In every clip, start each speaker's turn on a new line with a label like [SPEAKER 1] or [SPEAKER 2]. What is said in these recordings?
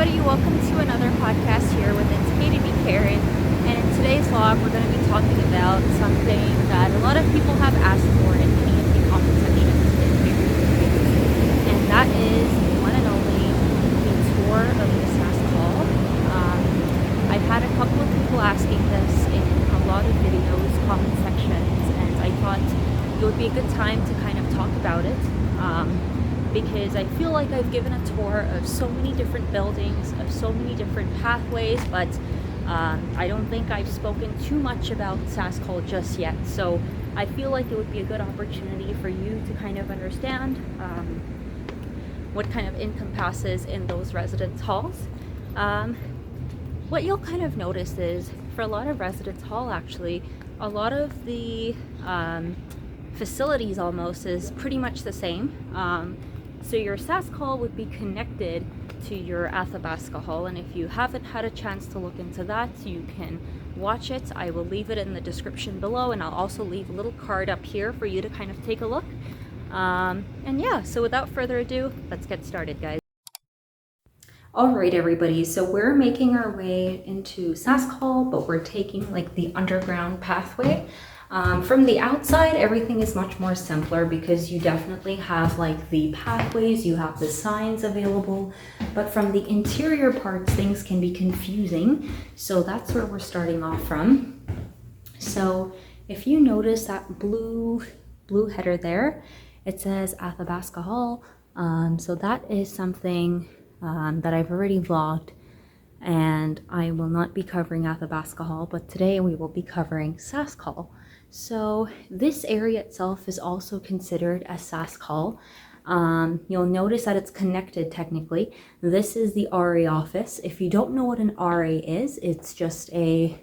[SPEAKER 1] everybody, welcome to another podcast here with It's KDB Karen, and in today's vlog we're going to be talking about something that a lot of people have asked for in many of the comment sections in various videos, and that is the one and only the tour of the Sask Hall. I've had a couple of people asking this in a lot of videos, comment sections, and I thought it would be a good time to kind of talk about it. Because I feel like I've given a tour of so many different buildings, of so many different pathways, but I don't think I've spoken too much about Sask Hall just yet. So I feel like it would be a good opportunity for you to kind of understand what kind of encompasses in those residence halls. What you'll kind of notice is, for a lot of residence hall actually, a lot of the facilities almost is pretty much the same. So your Sask Hall would be connected to your Athabasca Hall, and if you haven't had a chance to look into that, you can watch it. I will leave it in the description below, and I'll also leave a little card up here for you to kind of take a look. And yeah, so without further ado, let's get started, guys. Alright everybody, so we're making our way into Sask Hall, but we're taking like the underground pathway. From the outside, everything is much more simpler because you definitely have like the pathways, you have the signs available, but from the interior parts, things can be confusing. So that's where we're starting off from. So if you notice that blue header there, it says Athabasca Hall. So that is something that I've already vlogged, and I will not be covering Athabasca Hall, but today we will be covering Sask Hall. So this area itself is also considered a Sask Hall. You'll notice that it's connected technically. This is the RA office. If you don't know what an RA is, it's just a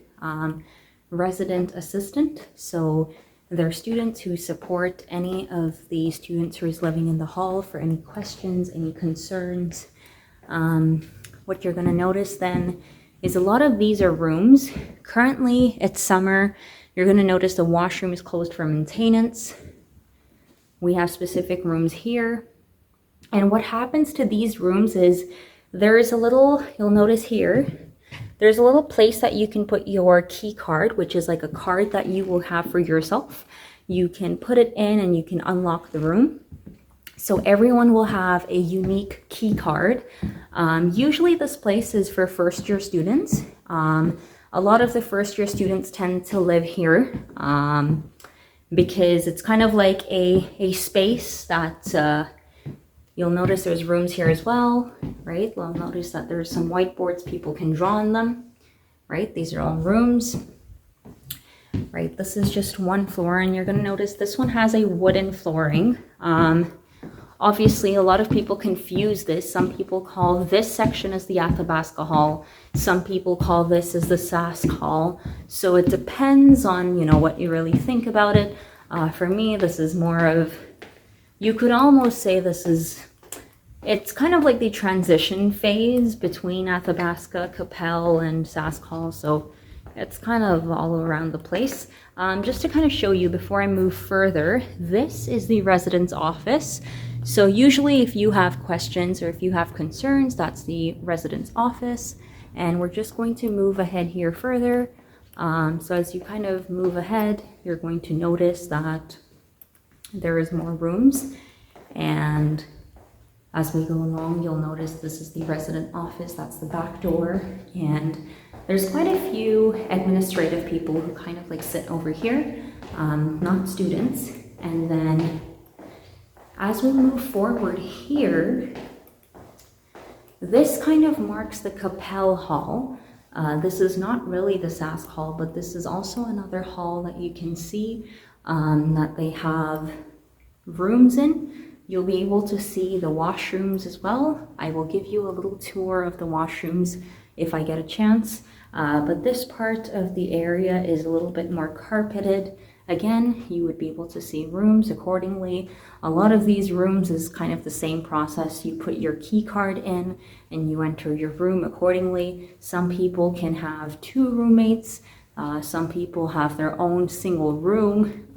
[SPEAKER 1] resident assistant. So they're students who support any of the students who is living in the hall for any questions, any concerns. What you're going to notice then is a lot of these are rooms. Currently it's summer. You're going to notice the washroom is closed for maintenance. We have specific rooms here. And what happens to these rooms is there's a little, you'll notice here, there's a little place that you can put your key card, which is like a card that you will have for yourself. You can put it in and you can unlock the room. So everyone will have a unique key card. Usually this place is for first year students. A lot of the first year students tend to live here because it's kind of like a space that you'll notice there's rooms here as well, right? You'll notice that there's some whiteboards, people can draw on them, right? These are all rooms, right? This is just one floor, and you're going to notice this one has a wooden flooring. Obviously, a lot of people confuse this. Some people call this section as the Athabasca Hall. Some people call this as the Sask Hall. So it depends on, you know, what you really think about it. For me, this is more of, you could almost say this is, it's kind of like the transition phase between Athabasca, Qu'Appelle, and Sask Hall. So it's kind of all around the place. Just to kind of show you before I move further, this is the residence office. So usually if you have questions or if you have concerns, that's the residence office. And we're just going to move ahead here further. So as you kind of move ahead, you're going to notice that there is more rooms. And as we go along, you'll notice this is the resident office. That's the back door. And there's quite a few administrative people who kind of like sit over here, not students. And then as we move forward here, this kind of marks the Qu'Appelle Hall. This is not really the Sask Hall, but this is also another hall that you can see that they have rooms in. You'll be able to see the washrooms as well. I will give you a little tour of the washrooms if I get a chance. But this part of the area is a little bit more carpeted. Again, you would be able to see rooms accordingly. A lot of these rooms is kind of the same process. You put your key card in and you enter your room accordingly. Some people can have 2 roommates. Some people have their own single room.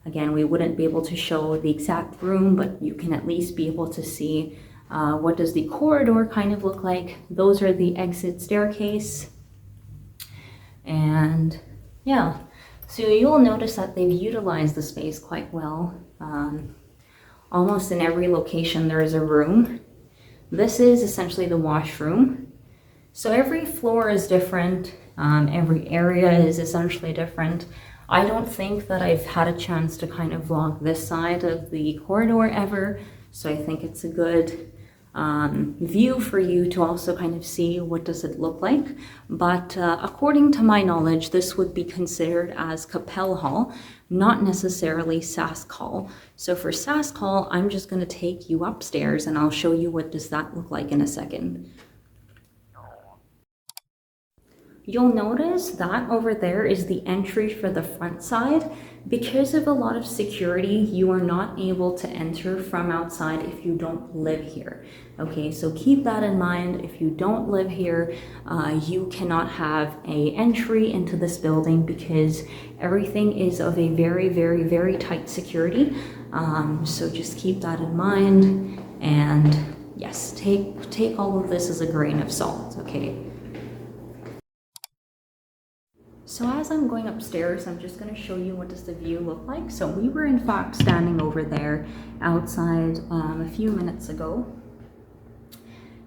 [SPEAKER 1] Again, we wouldn't be able to show the exact room, but you can at least be able to see What does the corridor kind of look like? Those are the exit staircase. And yeah, so you'll notice that they've utilized the space quite well. Almost in every location there is a room. This is essentially the washroom. So every floor is different. Every area is essentially different. I don't think that I've had a chance to kind of vlog this side of the corridor ever. So I think it's a good view for you to also kind of see what does it look like. But according to my knowledge, this would be considered as Qu'Appelle Hall, not necessarily Sask Hall. So for Sask Hall, I'm just going to take you upstairs and I'll show you what does that look like in a second. You'll notice that over there is the entry for the front side. Because of a lot of security, you are not able to enter from outside if you don't live here. Okay, so keep that in mind. If you don't live here, you cannot have an entry into this building because everything is of a very, very, very tight security. So just keep that in mind. And yes, take all of this as a grain of salt, okay? So as I'm going upstairs, I'm just going to show you what does the view look like. So we were in fact standing over there outside a few minutes ago.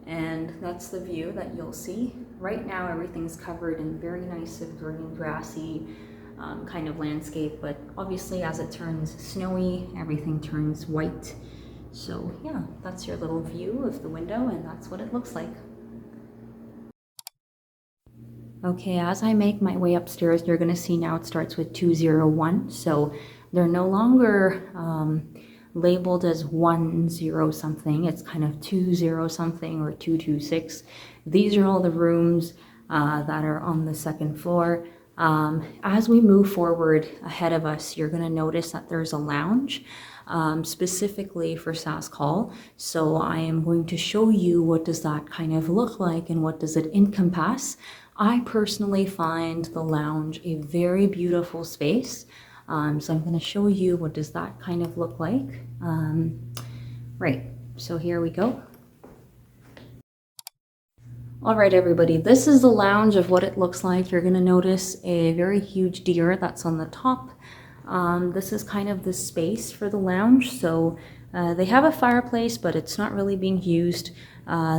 [SPEAKER 1] And that's the view that you'll see. Right now everything's covered in very nice green grassy kind of landscape, but obviously as it turns snowy, everything turns white. So yeah, that's your little view of the window and that's what it looks like. Okay, as I make my way upstairs, you're gonna see now it starts with 201. So they're no longer labeled as 10 something. It's kind of 20 something or 226. These are all the rooms that are on the second floor. As we move forward ahead of us, you're gonna notice that there's a lounge specifically for Sask Hall. So I am going to show you what does that kind of look like and what does it encompass. I personally find the lounge a very beautiful space. So I'm going to show you what does that kind of look like. Right, so here we go. All right, everybody, this is the lounge of what it looks like. You're going to notice a very huge deer that's on the top. This is kind of the space for the lounge. So they have a fireplace, but it's not really being used.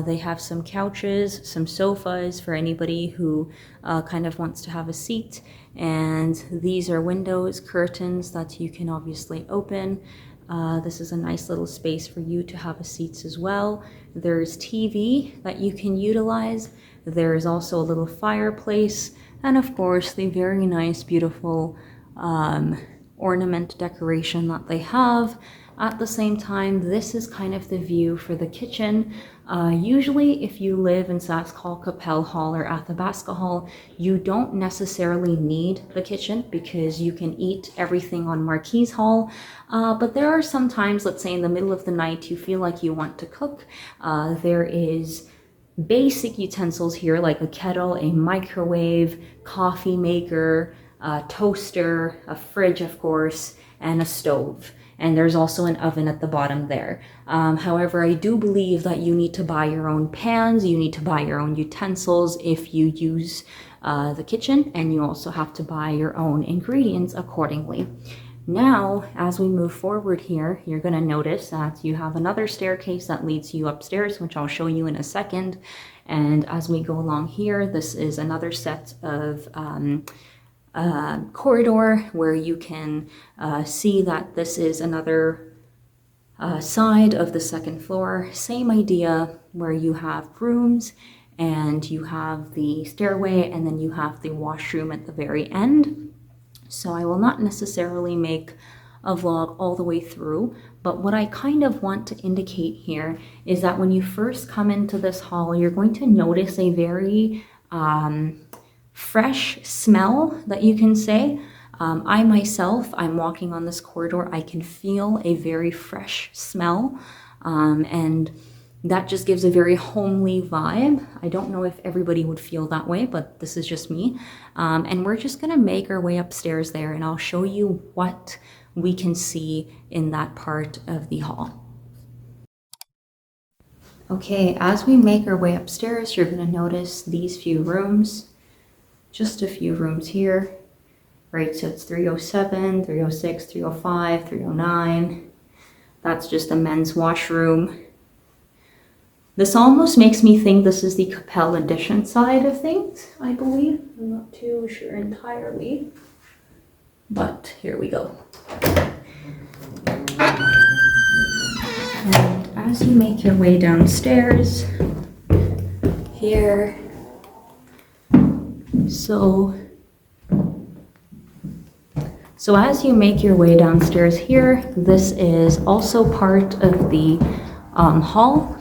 [SPEAKER 1] They have some couches, some sofas for anybody who kind of wants to have a seat. And these are windows, curtains that you can obviously open. This is a nice little space for you to have a seat as well. There's TV that you can utilize. There's also a little fireplace. And of course, the very nice, beautiful ornament decoration that they have. At the same time, this is kind of the view for the kitchen. Usually if you live in Sask Hall, Qu'Appelle Hall, or Athabasca Hall, you don't necessarily need the kitchen because you can eat everything on Marquise Hall. But there are some times, let's say in the middle of the night, you feel like you want to cook. There is basic utensils here like a kettle, a microwave, coffee maker, a toaster, a fridge of course, and a stove. And there's also an oven at the bottom there. However, I do believe that you need to buy your own pans, you need to buy your own utensils if you use the kitchen, and you also have to buy your own ingredients accordingly. Now, as we move forward here, you're going to notice that you have another staircase that leads you upstairs, which I'll show you in a second. And as we go along here, this is another set of corridor where you can see that this is another side of the second floor. Same idea where you have rooms and you have the stairway and then you have the washroom at the very end. So I will not necessarily make a vlog all the way through, but what I kind of want to indicate here is that when you first come into this hall, you're going to notice a very fresh smell that you can say. I myself, I'm walking on this corridor, I can feel a very fresh smell, and that just gives a very homely vibe. I don't know if everybody would feel that way, but this is just me. And we're just gonna make our way upstairs there and I'll show you what we can see in that part of the hall. Okay, as we make our way upstairs, you're gonna notice these few rooms. Just a few rooms here, right? So it's 307, 306, 305, 309. That's just a men's washroom. This almost makes me think this is the Qu'Appelle edition side of things, I believe. I'm not too sure entirely, but here we go. And as you make your way downstairs, here, so as you make your way downstairs here, this is also part of the hall,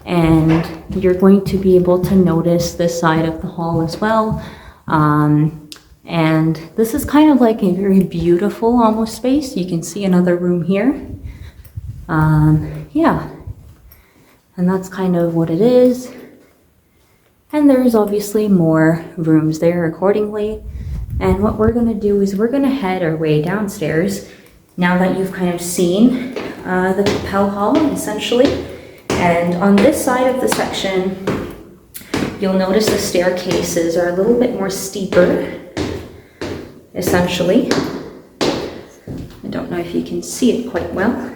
[SPEAKER 1] and you're going to be able to notice this side of the hall as well. And this is kind of like a very beautiful almost space. You can see another room here. Yeah, and that's kind of what it is. And there's obviously more rooms there accordingly. And what we're gonna do is we're gonna head our way downstairs now that you've kind of seen the Qu'Appelle hall essentially. And on this side of the section, you'll notice the staircases are a little bit more steeper, essentially. I don't know if you can see it quite well.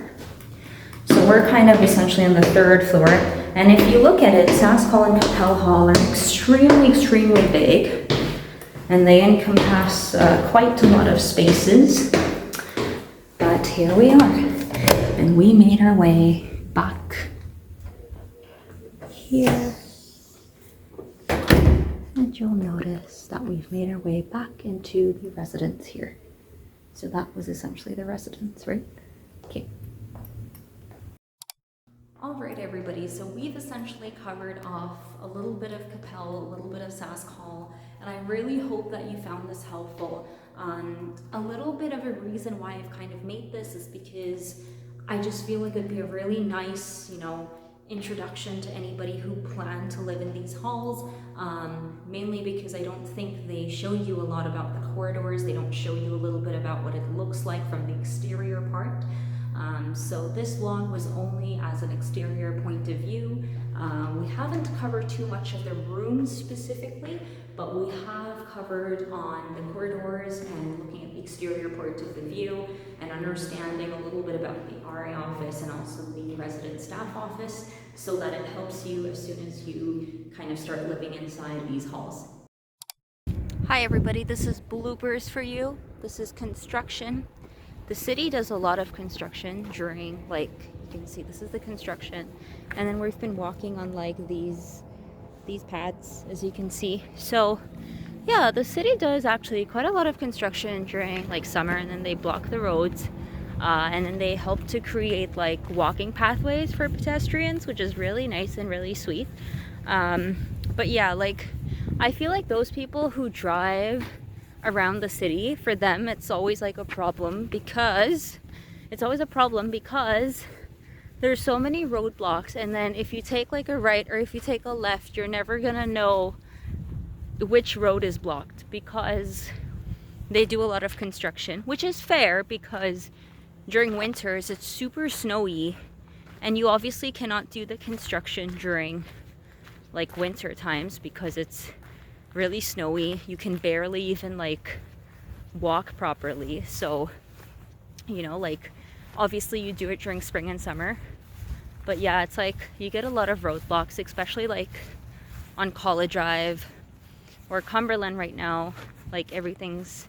[SPEAKER 1] So we're kind of essentially on the 3rd floor. And if you look at it, Sask Hall and Qu'Appelle Hall are extremely, extremely big. And they encompass quite a lot of spaces. But here we are. And we made our way back here. And you'll notice that we've made our way back into the residence here. So that was essentially the residence, right? Okay. All right, everybody, so we've essentially covered off a little bit of Qu'Appelle, a little bit of Sask Hall, and I really hope that you found this helpful. A little bit of a reason why I've kind of made this is because I just feel like it'd be a really nice, introduction to anybody who plan to live in these halls, mainly because I don't think they show you a lot about the corridors. They don't show you a little bit about what it looks like from the exterior part. So this vlog was only as an exterior point of view. We haven't covered too much of the rooms specifically, but we have covered on the corridors and looking at the exterior part of the view and understanding a little bit about the RA office and also the resident staff office, so that it helps you as soon as you kind of start living inside these halls. Hi everybody, this is Bloopers for you. This is construction. The city does a lot of construction during, like, you can see this is the construction, and then we've been walking on like these paths, as you can see. So yeah, the city does actually quite a lot of construction during like summer, and then they block the roads, and then they help to create like walking pathways for pedestrians, which is really nice and really sweet. But yeah, like I feel like those people who drive around the city, for them it's always like a problem, because there's so many roadblocks, and then if you take like a right or if you take a left, you're never gonna know which road is blocked, because they do a lot of construction, which is fair because during winters it's super snowy and you obviously cannot do the construction during like winter times because it's really snowy. You can barely even like walk properly. So like obviously you do it during spring and summer, but yeah, it's like you get a lot of roadblocks, especially like on College Drive or Cumberland right now. Like everything's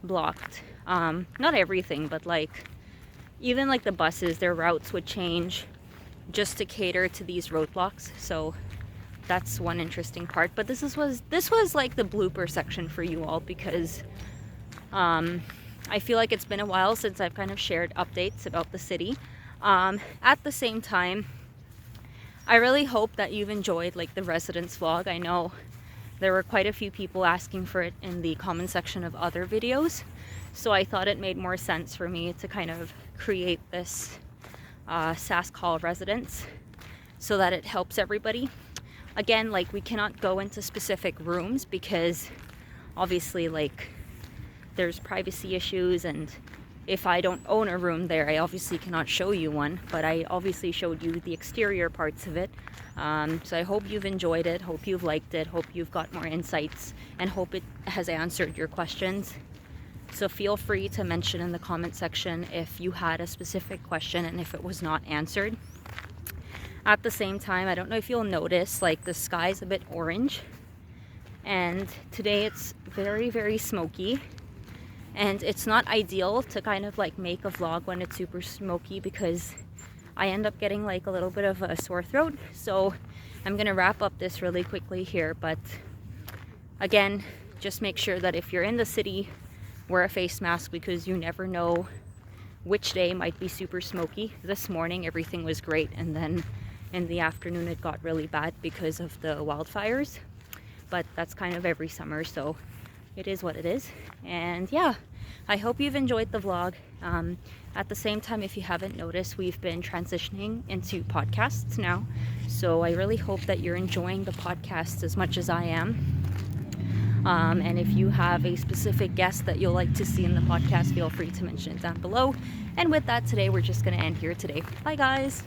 [SPEAKER 1] blocked. Not everything, but like even like the buses, their routes would change just to cater to these roadblocks. So that's one interesting part. But this was like the blooper section for you all, because I feel like it's been a while since I've kind of shared updates about the city. At the same time, I really hope that you've enjoyed like the residence vlog. I know there were quite a few people asking for it in the comment section of other videos, so I thought it made more sense for me to kind of create this Sask Hall residence so that it helps everybody. Again, like we cannot go into specific rooms because obviously like there's privacy issues, and if I don't own a room there, I obviously cannot show you one, but I obviously showed you the exterior parts of it. So I hope you've enjoyed it, hope you've liked it, hope you've got more insights, and hope it has answered your questions. So feel free to mention in the comment section if you had a specific question and if it was not answered. At the same time, I don't know if you'll notice, like, the sky's a bit orange, and today it's very, very smoky. And it's not ideal to kind of like make a vlog when it's super smoky, because I end up getting like a little bit of a sore throat. So I'm gonna wrap up this really quickly here, but again, just make sure that if you're in the city, wear a face mask, because you never know which day might be super smoky. This morning everything was great, and then in the afternoon it got really bad because of the wildfires, but that's kind of every summer, so it is what it is. And yeah, I hope you've enjoyed the vlog. At the same time, if you haven't noticed, we've been transitioning into podcasts now, so I really hope that you're enjoying the podcasts as much as I am. And if you have a specific guest that you'll like to see in the podcast, feel free to mention it down below. And with that, today we're just going to end here today. Bye guys.